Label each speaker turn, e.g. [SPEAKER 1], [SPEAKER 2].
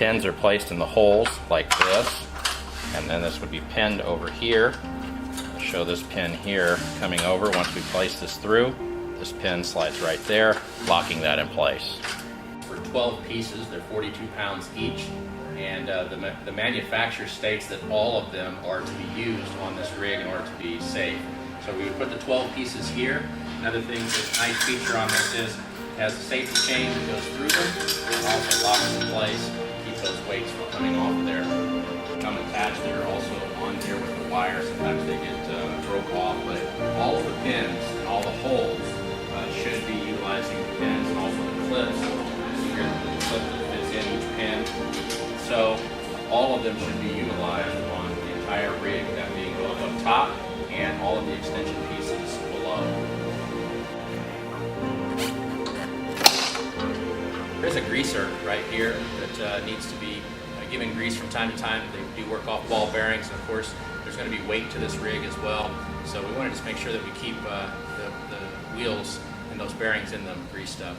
[SPEAKER 1] pins are placed in the holes like this, and then this would be pinned over here. I'll show this pin here coming over. Once we place this through, this pin slides right there, locking that in place. For 12 pieces, they're 42 pounds each, and the manufacturer states that all of them are to be used on this rig in order to be safe. So we would put the 12 pieces here. Another thing, this nice feature on this is it has a safety chain that goes through them, and also locks in place, keep those weights from coming off there. Come attached, they're also on here with the wire. Sometimes they get broke off, but all of the pins and all the holes should be utilizing the pins, and also the clips. Here, the clip that fits in each pin. So all of them should be utilized on the entire rig, that being both up top and all of the extension pieces below. There's a greaser right here that needs to be given grease from time to time. They do work off ball bearings, and of course there's going to be weight to this rig as well. So we want to just make sure that we keep the wheels and those bearings in them greased up.